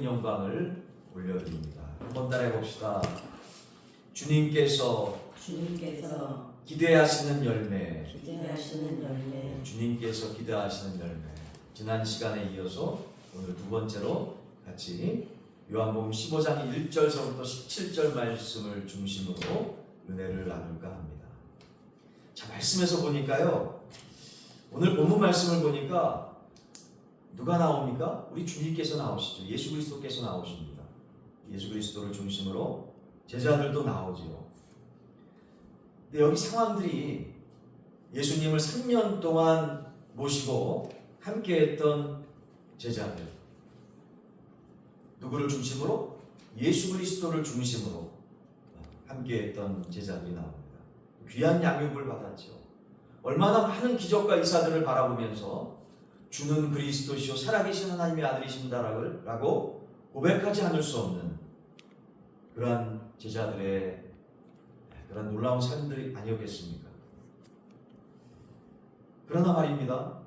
영광을 올려드립니다. 한번 따라해 봅시다. 주님께서 기대하시는 열매. 주님께서 기대하시는 열매. 지난 시간에 이어서 오늘 두 번째로 같이 요한복음 15장 1절서부터 17절 말씀을 중심으로 은혜를 나눌까 합니다. 자, 말씀에서 보니까요, 오늘 본문 말씀을 보니까 누가 나옵니까? 우리 주님께서 나오시죠. 예수 그리스도께서 나오십니다. 예수 그리스도를 중심으로 제자들도 나오죠. 근데 여기 상황들이 예수님을 3년 동안 모시고 함께했던 제자들, 누구를 중심으로? 예수 그리스도를 중심으로 함께했던 제자들이 나옵니다. 귀한 양육을 받았죠. 얼마나 많은 기적과 이사들을 바라보면서 주는 그리스도시요 살아계신 하나님의 아들이신다라고 고백하지 않을 수 없는 그러한 제자들의 그런 놀라운 삶들이 아니었겠습니까? 그러나 말입니다.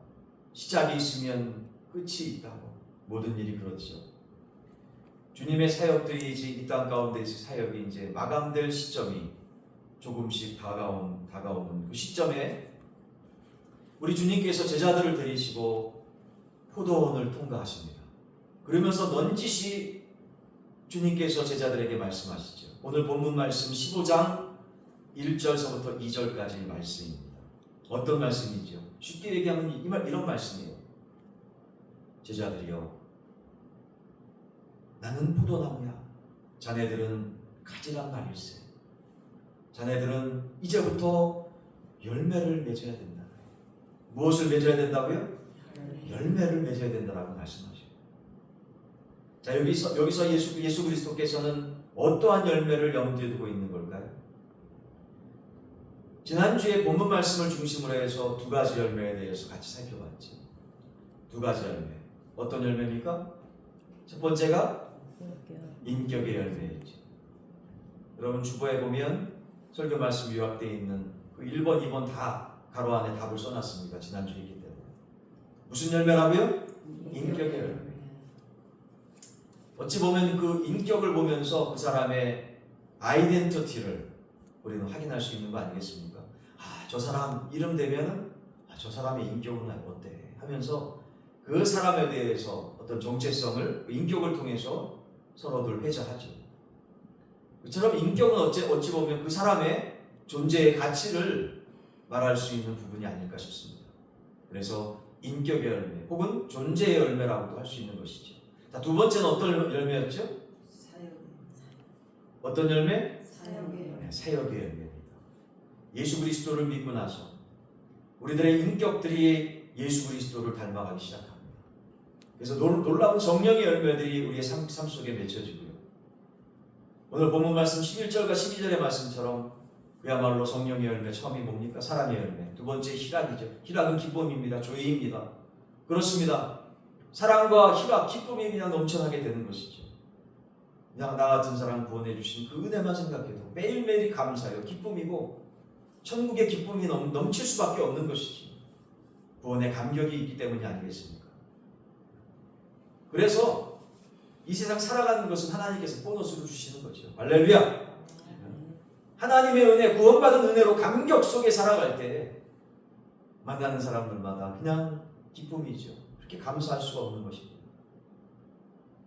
시작이 있으면 끝이 있다고. 모든 일이 그렇죠. 주님의 사역들이 이제 이 땅 가운데서 사역이 이제 마감될 시점이 조금씩 다가오는 그 시점에 우리 주님께서 제자들을 데리시고 포도원을 통과하십니다. 그러면서 넌지시 주님께서 제자들에게 말씀하시죠. 오늘 본문 말씀 15장 1절서부터 2절까지의 말씀입니다. 어떤 말씀이죠? 쉽게 얘기하면 이런 말씀이에요. 제자들이여, 나는 포도나무야. 자네들은 가지란 말일세. 자네들은 이제부터 열매를 맺어야 된다. 무엇을 맺어야 된다고요? 열매를 맺어야 된다라고 말씀하셔요. 자, 여기서 예수 그리스도께서는 어떠한 열매를 염두에 두고 있는 걸까요? 지난주에 본문 말씀을 중심으로 해서 두 가지 열매에 대해서 같이 살펴봤죠. 두 가지 열매. 어떤 열매입니까? 첫 번째가 인격의 열매이죠. 여러분 주보에 보면 설교 말씀 요약되어 있는 그 1번, 2번 다 가로 안에 답을 써놨습니다. 지난주이기 때문에. 무슨 열매라고요? 인격의 열매. 어찌 보면 그 인격을 보면서 그 사람의 아이덴티티를 우리는 확인할 수 있는 거 아니겠습니까? 아, 저 사람 이름 대면은 저 사람의 인격은 어때? 하면서 그 사람에 대해서 어떤 정체성을, 그 인격을 통해서 서로들 회자하죠. 그처럼 인격은 어찌 보면 그 사람의 존재의 가치를 말할 수 있는 부분이 아닐까 싶습니다. 그래서 인격의 열매 혹은 존재의 열매라고도 할 수 있는 것이죠. 자, 두 번째는 어떤 열매였죠? 어떤 열매? 사역의 열매입니다. 예수 그리스도를 믿고 나서 우리들의 인격들이 예수 그리스도를 닮아가기 시작합니다. 그래서 놀라운 성령의 열매들이 우리의 삶 속에 맺혀지고요. 오늘 본문 말씀 11절과 12절의 말씀처럼 그야말로 성령의 열매, 처음이 뭡니까? 사랑의 열매. 두 번째 희락이죠. 희락은 기쁨입니다. 조의입니다. 그렇습니다. 사랑과 희락, 기쁨이 그냥 넘쳐나게 되는 것이죠. 그냥 나 같은 사람 구원해 주신 그 은혜만 생각해도 매일매일이 감사해요. 기쁨이고 천국의 기쁨이 넘칠 수밖에 없는 것이죠. 구원의 감격이 있기 때문이 아니겠습니까? 그래서 이 세상 살아가는 것은 하나님께서 보너스를 주시는 거죠. 할렐루야! 하나님의 은혜, 구원받은 은혜로 감격 속에 살아갈 때 만나는 사람들마다 그냥 기쁨이죠. 그렇게 감사할 수가 없는 것입니다.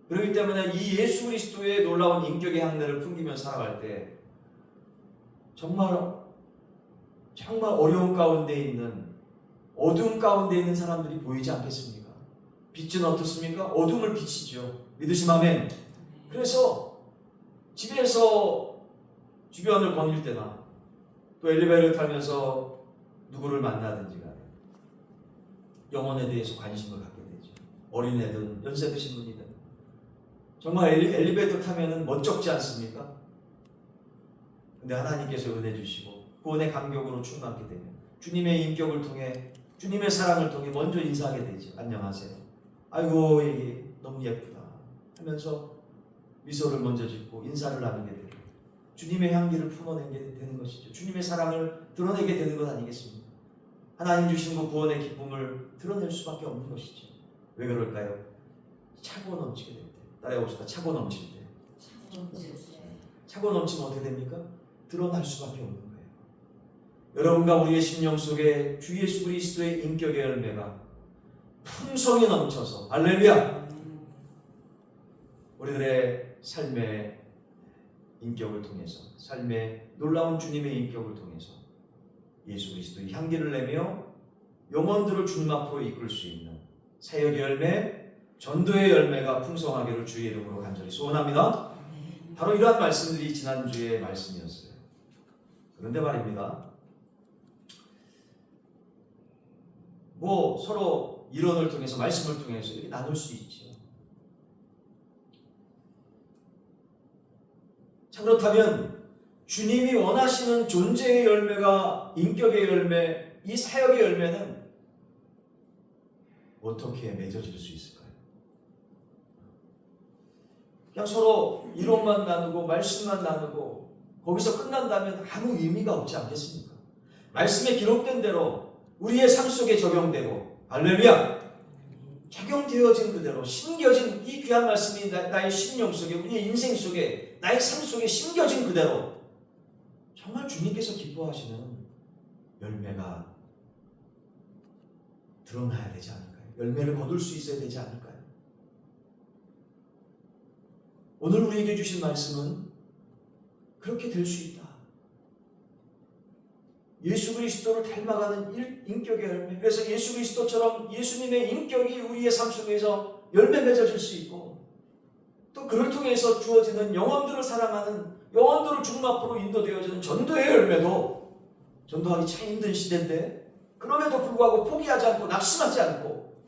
그렇기 때문에 이 예수 그리스도의 놀라운 인격의 향내를 풍기며 살아갈 때 정말 어려운 가운데 있는, 어두움 가운데 있는 사람들이 보이지 않겠습니까? 빛은 어떻습니까? 어둠을 비치죠. 믿으시면 아멘. 그래서 집에서 주변을 거닐 때나 또 엘리베이터를 타면서 누구를 만나든지 간에 영혼에 대해서 관심을 갖게 되죠. 어린애든 연세 드신 분이든 정말 엘리베이터 타면은 멋쩍지 않습니까? 근데 하나님께서 은혜 주시고 구원의 감격으로 충만하게 되면 주님의 인격을 통해, 주님의 사랑을 통해 먼저 인사하게 되죠. 안녕하세요. 아이고 얘 너무 예쁘다 하면서 미소를 먼저 짓고 인사를 나누게 되고 주님의 향기를 품어내게 되는 것이죠. 주님의 사랑을 드러내게 되는 것 아니겠습니까? 하나님 주신 그 구원의 기쁨을 드러낼 수밖에 없는 것이죠. 왜 그럴까요? 차고 넘치게 될 때, 따라해 봅시다. 차고 넘칠 때. 차고 넘치면 어떻게 됩니까? 드러날 수밖에 없는 거예요. 여러분과 우리의 심령 속에 주 예수 그리스도의 인격의 열매가 풍성히 넘쳐서 할렐루야! 우리들의 삶의 인격을 통해서, 삶의 놀라운 주님의 인격을 통해서 예수 그리스도의 향기를 내며 영혼들을 주님 앞으로 이끌 수 있는 사역의 열매, 전도의 열매가 풍성하기를 주의 이름으로 간절히 소원합니다. 바로 이러한 말씀들이 지난주의 말씀이었어요. 그런데 말입니다. 서로 이론을 통해서, 말씀을 통해서 이렇게 나눌 수 있죠. 자, 그렇다면 주님이 원하시는 존재의 열매가 인격의 열매, 이 사역의 열매는 어떻게 맺어질 수 있을까요? 그냥 서로 이론만 나누고 말씀만 나누고 거기서 끝난다면 아무 의미가 없지 않겠습니까? 말씀에 기록된 대로 우리의 삶 속에 적용되고, 할렐루야! 적용되어진 그대로 심겨진 이 귀한 말씀이 나의 심령 속에, 우리의 인생 속에, 나의 삶 속에 심겨진 그대로 정말 주님께서 기뻐하시는 열매가 드러나야 되지 않을까요? 열매를 거둘 수 있어야 되지 않을까요? 오늘 우리에게 주신 말씀은 그렇게 될 수 있다. 예수 그리스도를 닮아가는 인격의 열매. 그래서 예수 그리스도처럼 예수님의 인격이 우리의 삶 속에서 열매 맺어질 수 있고, 또 그를 통해서 주어지는 영혼들을 사랑하는, 영혼들을 주님 앞으로 인도되어지는 전도의 열매도, 전도하기 참 힘든 시대인데 그럼에도 불구하고 포기하지 않고 낙심하지 않고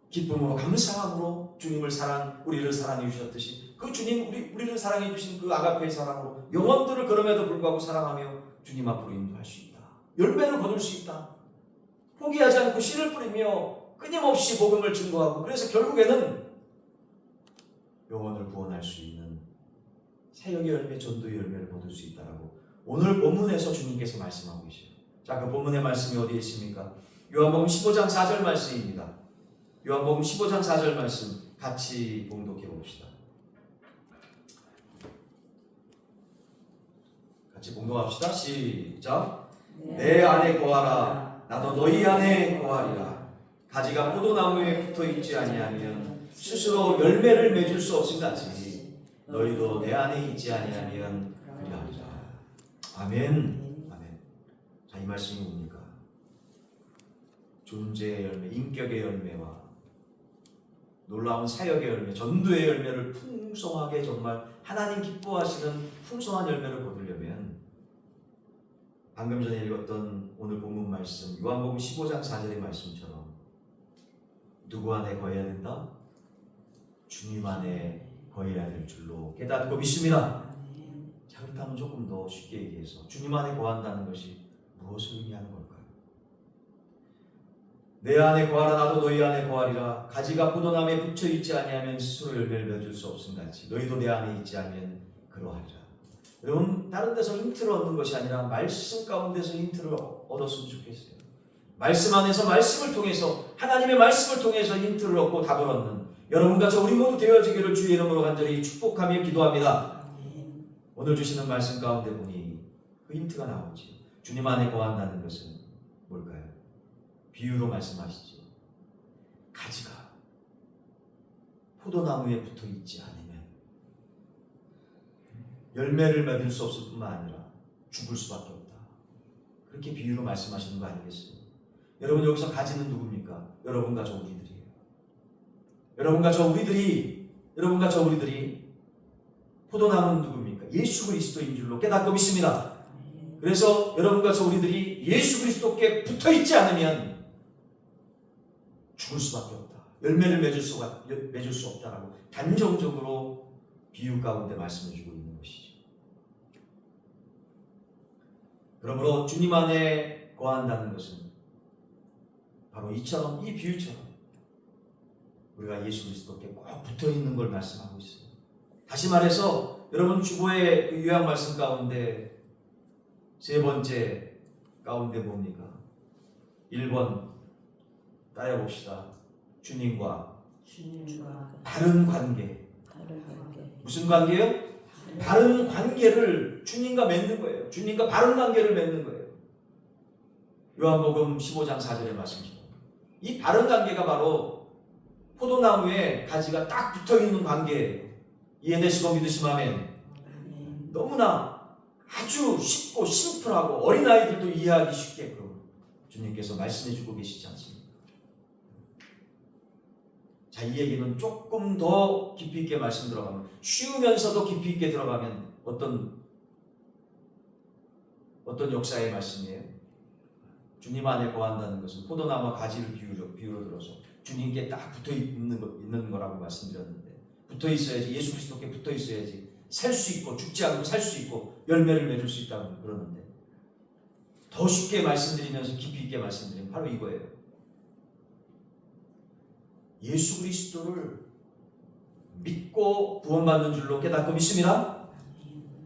기쁨으로 감사함으로 우리를 사랑해 주셨듯이 그 주님 우리를 사랑해 주신 그 아가페의 사랑으로 영혼들을 그럼에도 불구하고 사랑하며 주님 앞으로 인도할 수 있다. 열매를 거둘 수 있다. 포기하지 않고 씨를 뿌리며 끊임없이 복음을 증거하고, 그래서 결국에는 영혼을 구원할 수 있는 사역의 열매, 전도의 열매를 거둘 수 있다라고 오늘 본문에서 주님께서 말씀하고 계시죠. 자, 그 본문의 말씀이 어디에 있습니까? 요한복음 15장 4절 말씀입니다. 요한복음 15장 4절 말씀 같이 봉독해 봅시다. 같이 봉독합시다. 시작. 내 안에 거하라. 나도 너희 안에 거하리라. 가지가 포도나무에 붙어 있지 아니하면 스스로 열매를 맺을 수 없음 같이 너희도 내 안에 있지 아니하면 그리하리라. 아멘. 아멘. 자, 이 말씀이 뭡니까? 존재의 열매, 인격의 열매와 놀라운 사역의 열매, 전도의 열매를 풍성하게, 정말 하나님 기뻐하시는 풍성한 열매를 거두려면 방금 전에 읽었던 오늘 본문 말씀, 요한복음 15장 4절의 말씀처럼 누구 안에 거해야 된다? 주님 안에 거해야 될 줄로 깨닫고 믿습니다. 자, 그렇다면 조금 더 쉽게 얘기해서 주님 안에 거한다는 것이 무엇을 의미하는 걸까요? 내 안에 거하라. 나도 너희 안에 거하리라. 가지가 포도나무에 붙여 있지 아니하면 스스로 열매를 맺을 수 없음 같이 너희도 내 안에 있지 않으면 그러하리라. 여러분, 다른 데서 힌트를 얻는 것이 아니라 말씀 가운데서 힌트를 얻었으면 좋겠어요. 말씀 안에서, 말씀을 통해서, 하나님의 말씀을 통해서 힌트를 얻고 답을 얻는 여러분과 저 우리 모두 되어지기를 주의 이름으로 간절히 축복하며 기도합니다. 오늘 주시는 말씀 가운데 보니 그 힌트가 나오지. 주님 안에 거한다는 것은 뭘까요? 비유로 말씀하시죠. 가지가 포도나무에 붙어 있지 않으면 열매를 맺을 수 없을 뿐만 아니라 죽을 수밖에 없다. 그렇게 비유로 말씀하시는 거 아니겠어요? 여러분, 여기서 가지는 누굽니까? 여러분과 저 우리들이에요. 여러분과 저 우리들이 포도나무는 누굽니까? 예수 그리스도인 줄로 깨닫고 믿습니다. 그래서 여러분과 저 우리들이 예수 그리스도께 붙어 있지 않으면 죽을 수밖에 없다. 열매를 맺을 수 없다라고 단정적으로 비유 가운데 말씀해 주고 있는 것이죠. 그러므로 주님 안에 거한다는 것은 바로 이 비유처럼 우리가 예수 그리스도께 꼭 붙어 있는 걸 말씀하고 있어요. 다시 말해서 여러분, 주보의 요약 말씀 가운데 세 번째 가운데 뭡니까? 1번 따라해 봅시다. 주님과 주님과 바른 관계. 바른 관계. 무슨 관계요? 바른 관계를 주님과 맺는 거예요. 주님과 바른 관계를 맺는 거예요. 요한복음 15장 4절의 말씀이죠. 이 바른 관계가 바로 포도나무에 가지가 딱 붙어있는 관계예요. 이해되시고 믿으시면 아멘. 너무나 아주 쉽고 심플하고 어린아이들도 이해하기 쉽게끔 주님께서 말씀해주고 계시지 않습니까? 자, 이 얘기는 조금 더 깊이 있게 말씀 들어가면, 쉬우면서도 깊이 있게 들어가면 어떤 역사의 말씀이에요? 주님 안에 거한다는 것은 포도나무 가지를 비유로 들어서 주님께 딱 붙어 있는 거라고 말씀드렸는데, 붙어 있어야지, 예수 그리스도께 붙어 있어야지 살 수 있고, 죽지 않고 살 수 있고 열매를 맺을 수 있다고 그러는데, 더 쉽게 말씀드리면서 깊이 있게 말씀드리면 바로 이거예요. 예수 그리스도를 믿고 구원받는 줄로 깨닫고 믿습니다.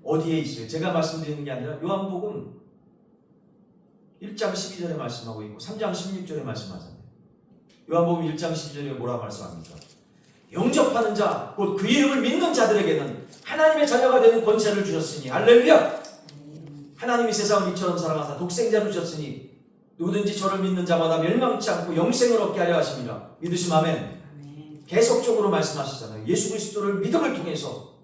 어디에 있어요? 제가 말씀드리는 게 아니라 요한복음 1장 12절에 말씀하고 있고 3장 16절에 말씀하잖아요. 요한복음 1장 12절에 뭐라고 말씀합니까? 영접하는 자, 곧 그 이름을 믿는 자들에게는 하나님의 자녀가 되는 권세를 주셨으니, 할렐루야! 하나님이 세상을 이처럼 사랑하사 독생자를 주셨으니 누구든지 저를 믿는 자마다 멸망치 않고 영생을 얻게 하려 하십니다. 믿으시면 아멘. 계속적으로 말씀하시잖아요. 예수 그리스도를 믿음을 통해서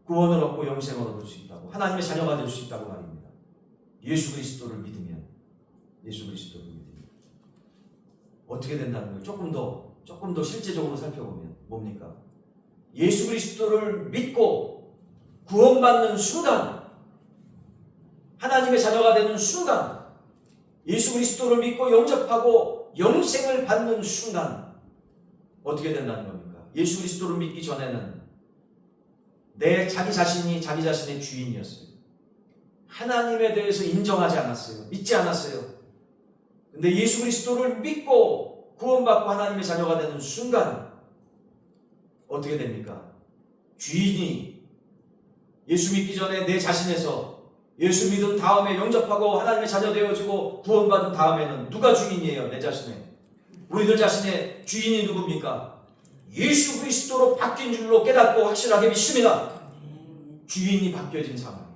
구원을 얻고 영생을 얻을 수 있다고, 하나님의 자녀가 될 수 있다고 말입니다. 예수 그리스도를 믿으면, 어떻게 된다는 거예요? 조금 더 실제적으로 살펴보면 뭡니까? 예수 그리스도를 믿고 구원받는 순간, 하나님의 자녀가 되는 순간, 예수 그리스도를 믿고 영접하고 영생을 받는 순간 어떻게 된다는 겁니까? 예수 그리스도를 믿기 전에는 자기 자신이 자기 자신의 주인이었어요. 하나님에 대해서 인정하지 않았어요. 믿지 않았어요. 근데 예수 그리스도를 믿고 구원받고 하나님의 자녀가 되는 순간 어떻게 됩니까? 주인이, 예수 믿기 전에 내 자신에서 예수 믿은 다음에 영접하고 하나님의 자녀 되어지고 구원받은 다음에는 누가 주인이에요? 내 자신의. 우리들 자신의 주인이 누굽니까? 예수 그리스도로 바뀐 줄로 깨닫고 확실하게 믿습니다. 주인이 바뀌어진 상황이에요.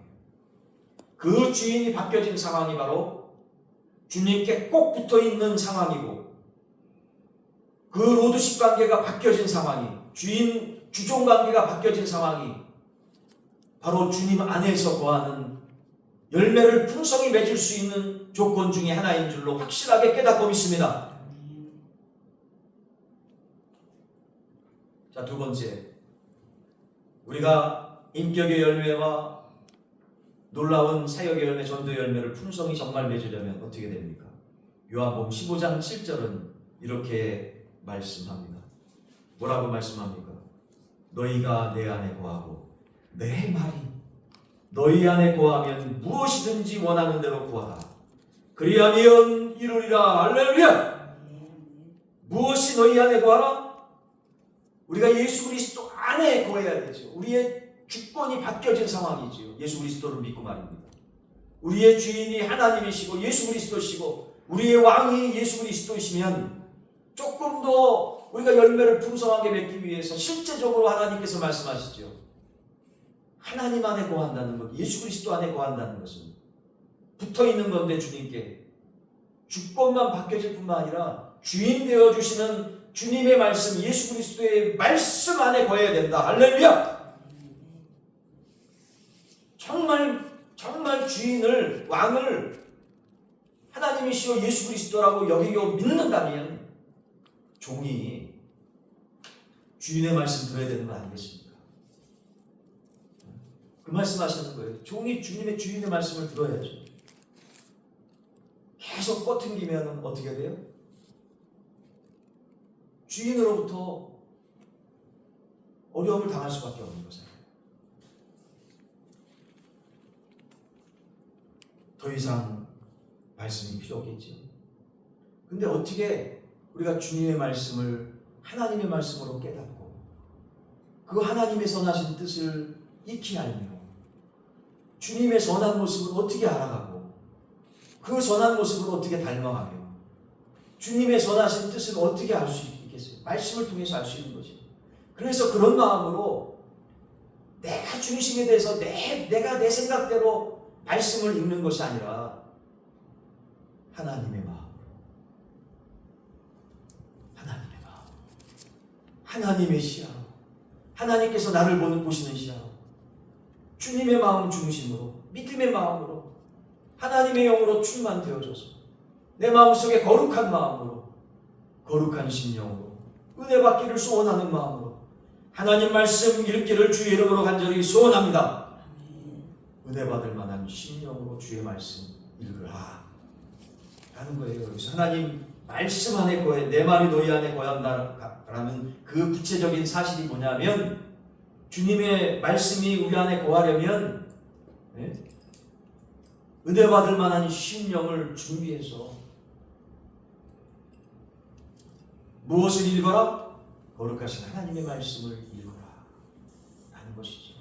그 주인이 바뀌어진 상황이 바로 주님께 꼭 붙어있는 상황이고, 그 로드십 관계가 바뀌어진 상황이, 주종 관계가 바뀌어진 상황이 바로 주님 안에서 거하는 열매를 풍성히 맺을 수 있는 조건 중에 하나인 줄로 확실하게 깨닫고 믿습니다. 자, 두 번째, 우리가 인격의 열매와 놀라운 사역의 열매, 전도의 열매를 풍성히 정말 맺으려면 어떻게 됩니까? 요한복음 15장 7절은 이렇게 말씀합니다. 뭐라고 말씀합니까? 너희가 내 안에 거하고 내 말이 너희 안에 거하면 무엇이든지 원하는 대로 구하라. 그리하면 이루리라. 할렐루야! 무엇이 너희 안에 거하라? 우리가 예수 그리스도 안에 거해야 되죠. 우리의 주권이 바뀌어진 상황이지요. 예수 그리스도를 믿고 말입니다. 우리의 주인이 하나님이시고 예수 그리스도시고 우리의 왕이 예수 그리스도이시면 조금 더 우리가 열매를 풍성하게 맺기 위해서 실제적으로 하나님께서 말씀하시죠. 하나님 안에 거한다는 것, 예수 그리스도 안에 거한다는 것은 붙어있는 건데 주님께 주권만 바뀌어질 뿐만 아니라 주인 되어주시는 주님의 말씀, 예수 그리스도의 말씀 안에 거해야 된다. 할렐루야! 정말 주인을, 왕을 하나님이시오 예수 그리스도라고 여기고 믿는다면 종이 주인의 말씀 들어야 되는 거 아니겠습니까? 그 말씀 하시는 거예요. 종이 주인의 말씀을 들어야죠. 계속 뻗팅기면 어떻게 돼요? 주인으로부터 어려움을 당할 수밖에 없는 거잖아요. 더 이상 말씀이 필요 없겠죠. 근데 어떻게 우리가 주님의 말씀을 하나님의 말씀으로 깨닫고 그 하나님의 선하신 뜻을 익히 알며 주님의 선한 모습을 어떻게 알아가고 그 선한 모습을 어떻게 닮아가며 주님의 선하신 뜻을 어떻게 알 수 있겠습니까? 있겠어요? 말씀을 통해서 알 수 있는 거지. 그래서 그런 마음으로 내가 중심에 대해서 내가 내 생각대로 말씀을 읽는 것이 아니라 하나님의 마음으로, 하나님의 마음, 하나님의 시야로, 하나님께서 나를 보시는 시야로, 주님의 마음 중심으로, 믿음의 마음으로, 하나님의 영으로 충만되어져서 내 마음속에 거룩한 마음으로, 거룩한 심령으로, 은혜 받기를 소원하는 마음으로 하나님 말씀 읽기를 주의 이름으로 간절히 소원합니다. 은혜 받을 만한 심령으로 주의 말씀 읽으라 라는 거예요. 여기서 하나님 말씀 안에 거해, 내 말이 너희 안에 거한다라는 그 구체적인 사실이 뭐냐면, 주님의 말씀이 우리 안에 거하려면 은혜 받을 만한 심령을 준비해서 무엇을 읽어라? 거룩하신 하나님의 말씀을 읽어라 하는 것이죠.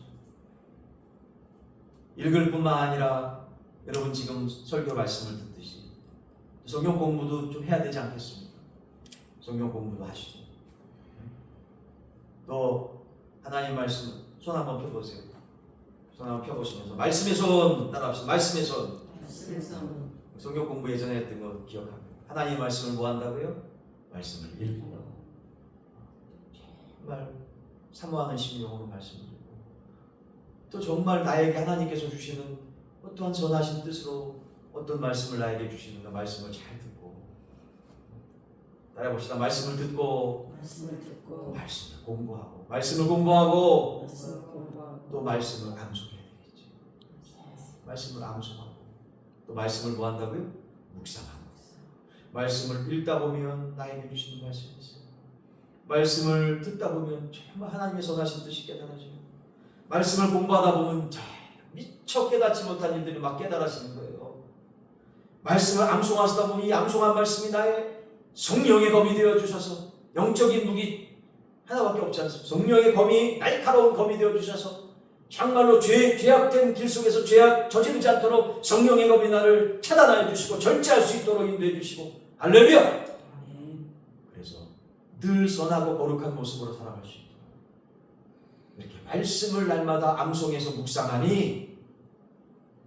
읽을 뿐만 아니라 여러분 지금 설교 말씀을 듣듯이 성경 공부도 좀 해야 되지 않겠습니까? 성경 공부도 하시고, 또 하나님 말씀 손 한번 펴보세요. 손 한번 펴보시면서 말씀의 손 따라합시다. 말씀의 손. 성경 공부 예전에 했던 거 기억합니다. 하나님 말씀을 뭐 한다고요? 말씀을 읽고, 정말 사모하는 심령으로 말씀을 읽고, 또 정말 나에게 하나님께서 주시는 어떠한 전하신 뜻으로 어떤 말씀을 나에게 주시는가 말씀을 잘 듣고, 따라해봅시다. 말씀을 듣고 말씀을 공부하고, 말씀을 공부하고 또 말씀을 암송해야 되겠죠. 말씀을 암송하고 또 말씀을 뭐 한다고요? 묵상하고. 말씀을 읽다 보면 나에게 주시는 말씀이 있어요. 말씀을 듣다 보면 정말 하나님의 선하신 뜻이 깨달아져요. 말씀을 공부하다 보면 미처 깨닫지 못한 일들이 막 깨달아지는 거예요. 말씀을 암송하시다 보니 이 암송한 말씀이 나의 성령의 검이 되어주셔서, 영적인 무기 하나밖에 없지 않습니까? 성령의 검이, 날카로운 검이 되어주셔서 정말로 죄악된 길 속에서 죄악 저지르지 않도록 성령의 검이 나를 차단하여 주시고 절제할 수 있도록 인도해 주시고, 할렐루야! 그래서 늘 선하고 거룩한 모습으로 살아갈 수 있도록 이렇게 말씀을 날마다 암송해서 묵상하니,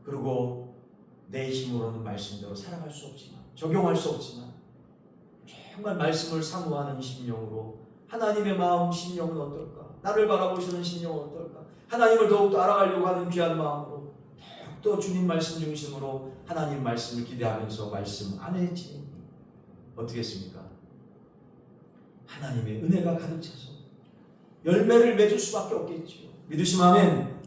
그리고 내 힘으로는 말씀대로 살아갈 수 없지만, 적용할 수 없지만 정말 말씀을 사모하는 심령으로, 하나님의 마음 심령은 어떨까? 나를 바라보시는 심령은 어떨까? 하나님을 더욱더 알아가려고 하는 귀한 마음으로 더욱더 주님 말씀 중심으로 하나님 말씀을 기대하면서 말씀 안에 지내니 어떻겠습니까? 하나님의 은혜가 가득 차서 열매를 맺을 수밖에 없겠지요. 믿으시면 아멘.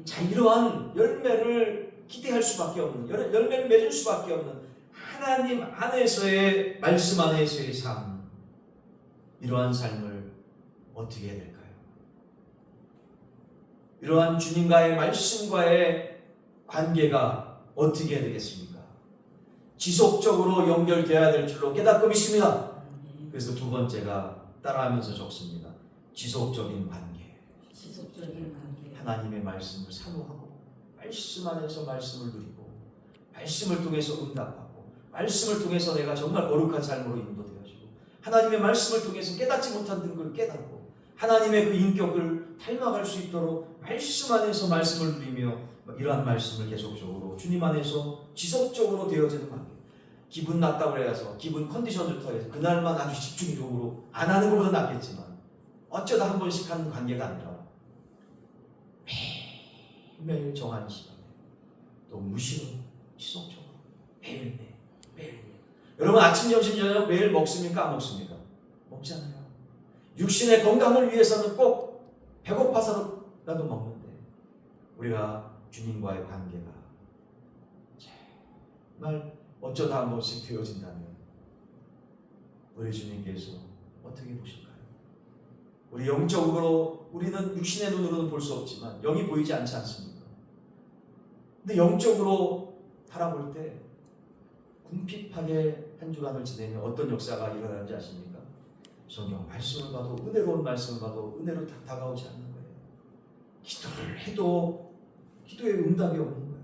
자, 이러한 열매를 기대할 수밖에 없는, 열매를 맺을 수밖에 없는 하나님 안에서의, 말씀 안에서의 삶, 이러한 삶을 어떻게 해야 될까요? 이러한 주님과의 말씀과의 관계가 어떻게 해야 되겠습니까? 지속적으로 연결되어야 될 줄로 깨닫고 믿습니다. 그래서 두 번째가 따라하면서 적습니다. 지속적인 관계. 하나님의 말씀을 사모하고, 말씀 안에서 말씀을 누리고, 말씀을 통해서 응답하고, 말씀을 통해서 내가 정말 거룩한 삶으로 인도되어지고, 하나님의 말씀을 통해서 깨닫지 못한 걸 깨닫고, 하나님의 그 인격을 닮아갈 수 있도록 말씀 안에서 말씀을 누리며, 이러한 말씀을 계속적으로 주님 안에서 지속적으로 되어지는 관계. 기분 났다고 해서, 기분 컨디션 좋다고 해서 그날만 아주 집중적으로 안 하는 것보다 낫겠지만, 어쩌다 한 번씩 하는 관계가 아니라 매일 정한 시간에, 또 무시로 지속적으로 매일. 여러분 아침, 점심, 저녁 매일 먹습니까? 안 먹습니까? 먹잖아요. 육신의 건강을 위해서는 꼭 배고파서라도 먹는데, 우리가 주님과의 관계가 정말 어쩌다 한 번씩 되어진다면 우리 주님께서 어떻게 보실까요? 우리 영적으로, 우리는 육신의 눈으로는 볼 수 없지만 영이 보이지 않지 않습니까? 근데 영적으로 바라볼 때 궁핍하게 한 주간을 지내면 어떤 역사가 일어나는지 아십니까? 성경 말씀을 봐도, 은혜로운 말씀을 봐도 은혜로 다가오지 않는 거예요. 기도를 해도 기도에 응답이 없는 거예요.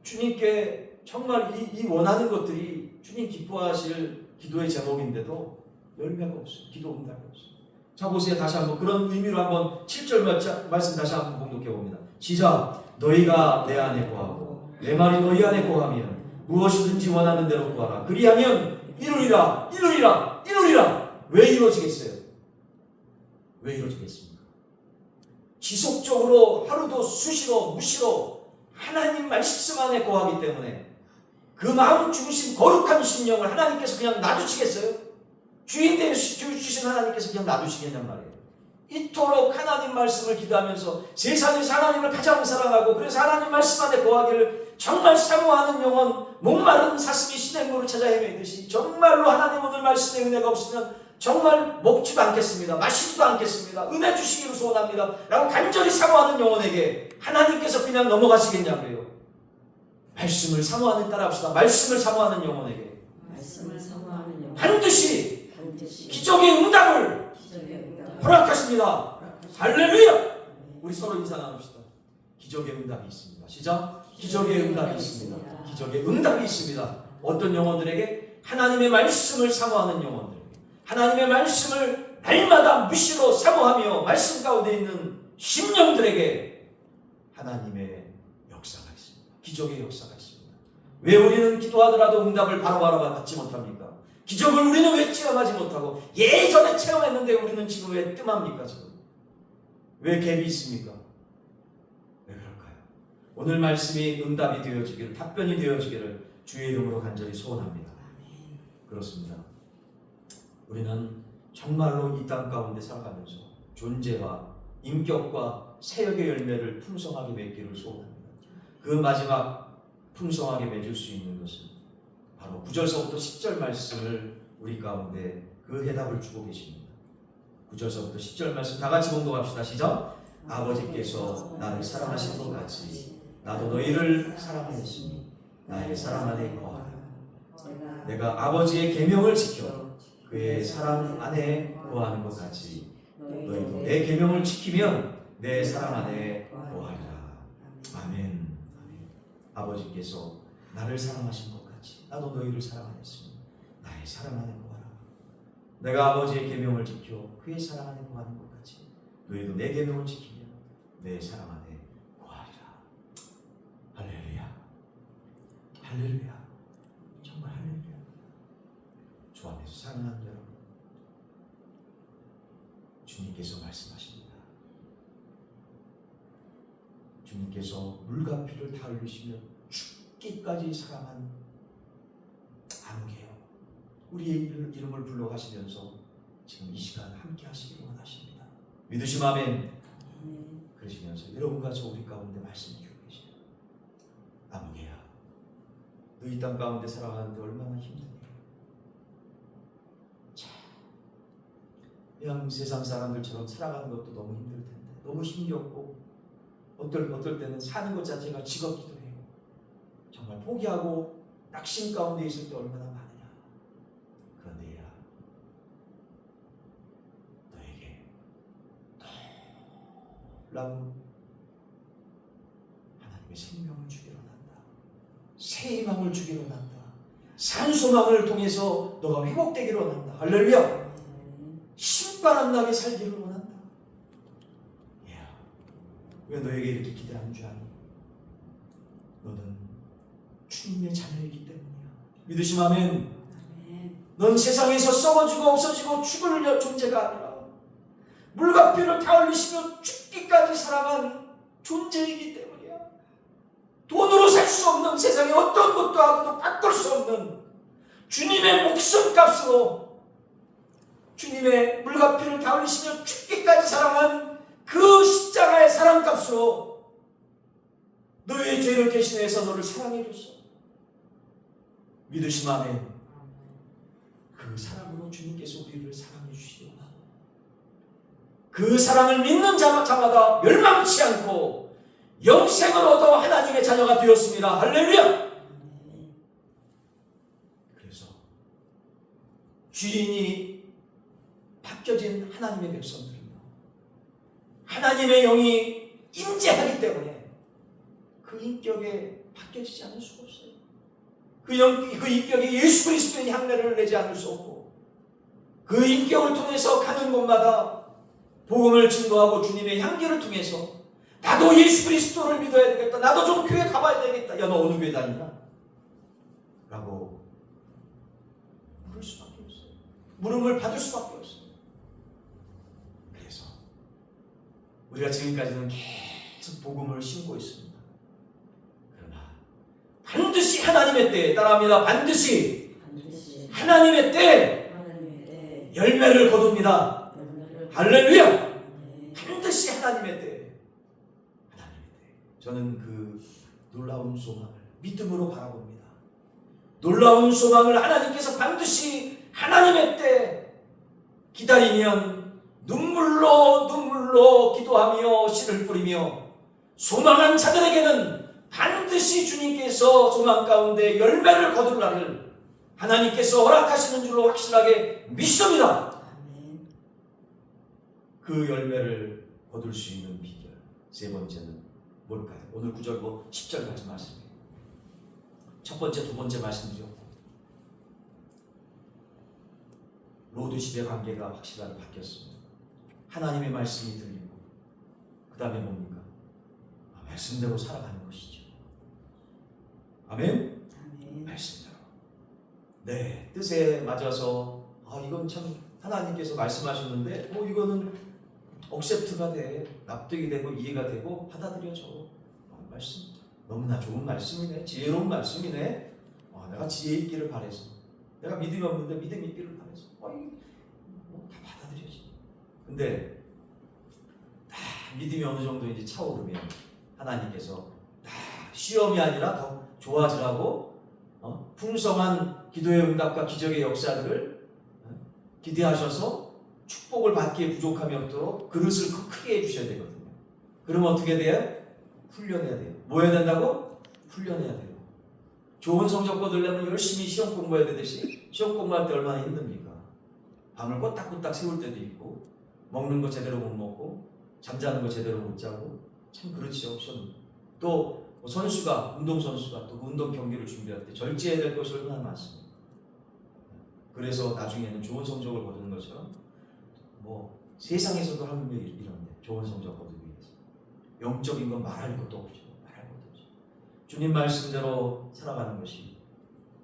주님께 정말 이 원하는 것들이 주님 기뻐하실 기도의 제목인데도 열매가 없어요. 기도 응답이 없어요. 자 보세요. 다시 한번 그런 의미로 한번 7절 말씀 다시 한번 봉독해 봅니다. 시작. 너희가 내 안에 거하고 내 말이 너희 안에 거하면 무엇이든지 원하는 대로 구하라. 그리하면 이루리라. 이루리라. 이루리라. 왜 이루어지겠어요? 왜 이루어지겠습니까? 지속적으로 하루도 수시로 무시로 하나님 말씀 안에 거하기 때문에 그 마음 중심 거룩한 심령을 하나님께서 그냥 놔두시겠어요? 주인 되주신 하나님께서 그냥 놔두시겠냔 말이에요. 이토록 하나님 말씀을 기도하면서 세상에서 하나님을 가장 사랑하고 그래서 하나님 말씀 안에 거하기를 정말 사모하는 영혼, 목마른 사슴이 시냇물을 찾아 헤매듯이 정말로 하나님 오늘 말씀의 은혜가 없으면 정말 먹지도 않겠습니다. 마시지도 않겠습니다. 은혜 주시기를 소원합니다. 라고 간절히 사모하는 영혼에게 하나님께서 그냥 넘어가시겠냐고요. 말씀을 사모하는 따라합시다. 말씀을 사모하는 영혼에게 말씀을 사모하는 영혼 반드시 기적의 응답을 허락하십니다. 할렐루야! 우리 서로 인사 나눕시다. 기적의 응답이 있습니다. 시작. 기적의 응답이 있습니다. 기적의 응답이 있습니다. 어떤 영혼들에게? 하나님의 말씀을 사모하는 영혼들에게, 하나님의 말씀을 날마다 무시로 사모하며 말씀 가운데 있는 심령들에게 하나님의 역사가 있습니다. 기적의 역사가 있습니다. 왜 우리는 기도하더라도 응답을 바로바로 받지 못합니까? 기적을 우리는 왜 체험하지 못하고 예전에 체험했는데 우리는 지금 왜 뜸합니까? 지금 왜 갭이 있습니까? 왜 그럴까요? 오늘 말씀이 응답이 되어지기를, 답변이 되어지기를 주의 이름으로 간절히 소원합니다. 그렇습니다. 우리는 정말로 이 땅 가운데 살아가면서 존재와 인격과 사역의 열매를 풍성하게 맺기를 소원합니다. 그 마지막 풍성하게 맺을 수 있는 것은 바로 9절서부터 10절 말씀을 우리 가운데 그 해답을 주고 계십니다. 9절서부터 10절 말씀 다 같이 봉독합시다. 시작. 아버지께서 나를 사랑하신 것 같이 나도 너희를 사랑하였으니 나의 사랑 안에 거하라. 내가 아버지의 계명을 지켜 그의 사랑 안에 거하는 것 같이 너희도 내 계명을 지키면 내 사랑 안에 거하리라. 아멘. 아버지께서 나를 사랑하신 것 같이 나도 너희를 사랑하였으니 나의 사랑 안에 거하라. 내가 아버지의 계명을 지켜 그의 사랑 안에 거하는 것 같이 너희도 내 계명을 지키면 내 사랑 안에 거하리라. 할렐루야. 할렐루야. 정말 할렐루야. 주 안에서 사랑하는 여러분, 주님께서 말씀하십니다. 주님께서 물과 피를 다 흘리시며 죽기까지 사랑한 아무개요. 우리의 이름을 불러가시면서 지금 이 시간 함께 하시기를 원하십니다. 믿으시면 아멘. 그러시면서 여러분과 저 우리 가운데 말씀 주고 계시죠. 아무개야, 너 이 땅 가운데 살아가는데 얼마나 힘드니? 그냥 세상 사람들처럼 살아가는 것도 너무 힘들 텐데, 너무 힘겹고 어떨 때는 사는 것 자체가 직업기도 해요. 정말 포기하고 낙심 가운데 있을 때 얼마나 많으냐. 그런데 야, 너에게 놀라운 하나님의 생명을 주기로 난다. 새 희망을 주기로 난다. 산소망을 통해서 너가 회복되기로 난다. 할렐루야. 신바람 나게 살기를 원한다. 왜 너에게 이렇게 기대하는 줄 아니? 너는 주님의 자녀이기 때문이야. 믿으시면 아멘. 넌 세상에서 썩어지고 없어지고 죽을 존재가 아니라 물과 피를 다 흘리시며 죽기까지 살아간 존재이기 때문이야. 돈으로 살 수 없는 세상에 어떤 것도 하고도 바꿀 수 없는 주님의 목숨값으로 주님의 물과 피를 다 흘리시며 죽기까지 사랑한 그 십자가의 사랑값으로 너의 죄를 대신해서 너를 사랑해 줬어. 믿으시면 아멘. 그 사랑으로 주님께서 우리를 사랑해 주시오. 그 사랑을 믿는 자마다 멸망치 않고 영생을 얻어 하나님의 자녀가 되었습니다. 할렐루야. 그래서 주인이 바뀌어진 하나님의 백성들은요, 하나님의 영이 임재하기 때문에 그 인격에 바뀌어지지 않을 수가 없어요. 그 인격에 예수 그리스도의 향내를 내지 않을 수 없고 그 인격을 통해서 가는 곳마다 복음을 증거하고 주님의 향기를 통해서 나도 예수 그리스도를 믿어야 되겠다. 나도 좀 교회 가봐야 되겠다. 야, 너 어느 교회 다니냐? 라고 물을 수밖에 없어요. 물음을 받을 수밖에 없어요. 그래서 우리가 지금까지는 계속 복음을 심고 있습니다. 그러나 반드시 하나님의 때에, 따라합니다. 반드시 하나님의 때에 열매를 거둡니다. 할렐루야! 반드시 하나님의 때에, 하나님의 때에. 저는 그 놀라운 소망을 믿음으로 바라봅니다. 놀라운 소망을 하나님께서 반드시 하나님의 때 기다리면 눈물로 기도하며 씨를 뿌리며 소망한 자들에게는 반드시 주님께서 소망 가운데 열매를 거둘 날을 하나님께서 허락하시는 줄로 확실하게 믿습니다. 그 열매를 거둘 수 있는 비결 세 번째는 뭘까요? 오늘 9절과 10절까지 말씀이에요. 첫 번째, 두 번째 말씀드렸고 로드 시대 관계가 확실하게 바뀌었습니다. 하나님의 말씀이 들리고 그 다음에 뭡니까? 말씀대로 살아가는 것이죠. 아멘? 말씀대로. 네, 뜻에 맞아서 이건 참 하나님께서 말씀하셨는데 이거는 억셉트가 돼, 납득이 되고 이해가 되고 받아들여져. 말씀 너무나 좋은 말씀이네, 지혜로운 말씀이네. 내가 지혜 있기를 바래서, 내가 믿음이 없는데 믿음이 있기를 바래서 다 받아들여지. 근데 다 믿음이 어느 정도 이제 차오르면 하나님께서 다 시험이 아니라 더 좋아지라고 풍성한 기도의 응답과 기적의 역사들을 기대하셔서 축복을 받기에 부족함이 없도록 그릇을 크게 해주셔야 되거든요. 그러면 어떻게 돼요? 훈련해야 돼요. 뭐 해야 된다고? 훈련해야 돼요. 좋은 성적 거두려면 열심히 시험 공부해야 되듯이 시험 공부할 때 얼마나 힘듭니까? 밤을 꼬딱꼬딱 세울 때도 있고 먹는 거 제대로 못 먹고 잠자는 거 제대로 못 자고 참 그렇죠. 또 선수가, 운동선수가 또 그 운동 경기를 준비할 때 절제해야 될 것이 얼마나 많습니다. 그래서 나중에는 좋은 성적을 거두는 것처럼 세상에서도 하는 일이 이런데 좋은 성적 거두기 위해서 영적인 건 말할 것도 없죠. 말할 것도 없죠. 주님 말씀대로 살아가는 것이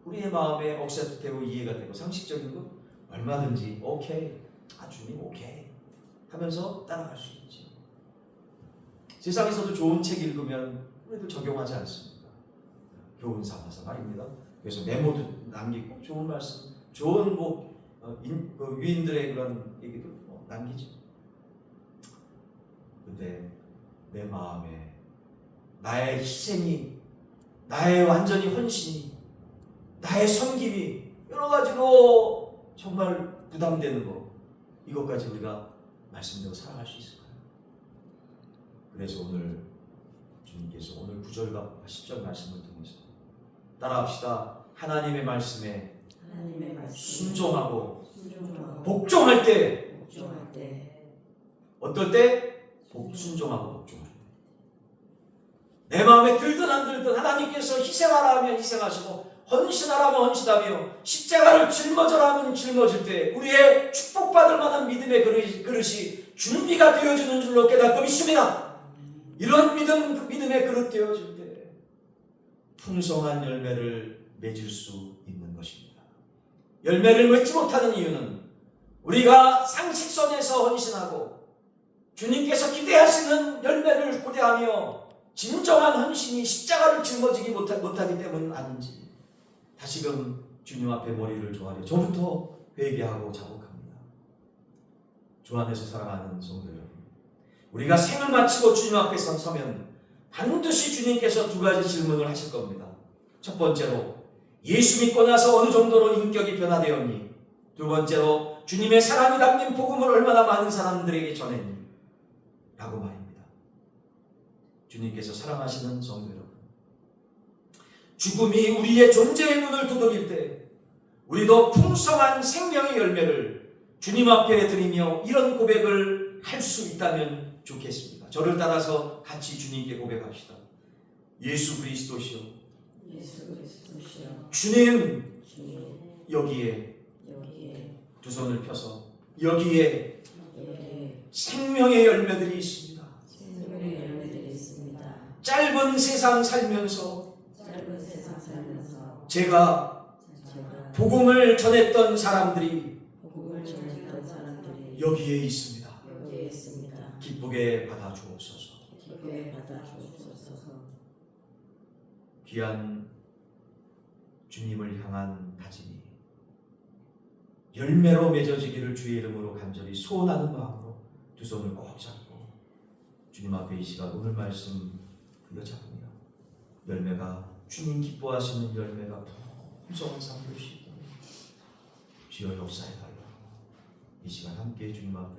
우리의 마음에 억셉트되고 이해가 되고 상식적인 것 얼마든지 오케이, 주님 오케이 하면서 따라갈 수 있지. 세상에서도 좋은 책 읽으면 우리도 적용하지 않습니까? 교훈삼아서 말입니다. 그래서 메모도 남기고 좋은 말씀, 좋은 위인들의 그런 얘기도 남기죠. 근데 내 마음에 나의 희생이, 나의 완전히 헌신이, 나의 섬김이 여러 가지로 정말 부담되는 거, 이것까지 우리가 말씀대로 살아갈 수 있을까요? 그래서 오늘 주님께서 오늘 9절과 10절 말씀을 통해서 따라합시다. 하나님의 말씀에 순종하고 복종할 때, 어떨 때? 순종하고 복종할 때. 내 마음에 들든 안 들든 하나님께서 희생하라 하면 희생하시고 헌신하라 하면 헌신하며 십자가를 짊어져라 하면 짊어질 때 우리의 축복받을 만한 믿음의 그릇이 준비가 되어지는 줄로 깨닫고 믿습니다. 이런 믿음의 그릇 되어질 때 풍성한 열매를 맺을 수 있는 것입니다. 열매를 맺지 못하는 이유는 우리가 상식선에서 헌신하고 주님께서 기대하시는 열매를 고대하며 진정한 헌신이 십자가를 짊어지지 못하기 때문 아닌지 다시금 주님 앞에 머리를 조아려 저부터 회개하고 자복합니다. 주 안에서 살아가는 성도 여러분, 우리가 생을 마치고 주님 앞에 서면 반드시 주님께서 두 가지 질문을 하실 겁니다. 첫 번째로 예수 믿고 나서 어느 정도로 인격이 변화되었니? 두 번째로 주님의 사랑이 담긴 복음을 얼마나 많은 사람들에게 전했니? 라고 말입니다. 주님께서 사랑하시는 성도 여러분, 죽음이 우리의 존재의 문을 두드릴 때 우리도 풍성한 생명의 열매를 주님 앞에 드리며 이런 고백을 할 수 있다면 좋겠습니다. 저를 따라서 같이 주님께 고백합시다. 예수 그리스도시여, 주님 여기에 두 손을 펴서 여기에 여기에 생명의 열매들이 있습니다. 생명의 열매들이 있습니다. 짧은 세상 살면서 짧은 세상 살면서 제가 제가 복음을 전했던 사람들이 복음을 전했던 사람들이 여기에 있습니다. 여기에 있습니다. 기쁘게 받아 주옵소서. 기쁘게 받아 주옵소서. 귀한 주님을 향한 다짐이 열매로 맺어지기를 주의 이름으로 간절히 소원하는 마음으로 두 손을 꼭 잡고 주님 앞에 이 시간 오늘 말씀 붙잡으며 열매가 주님 기뻐하시는 열매가 풍성한 삶 될 수 있도록 주여 역사해 달라고 이 시간 함께 주님 앞에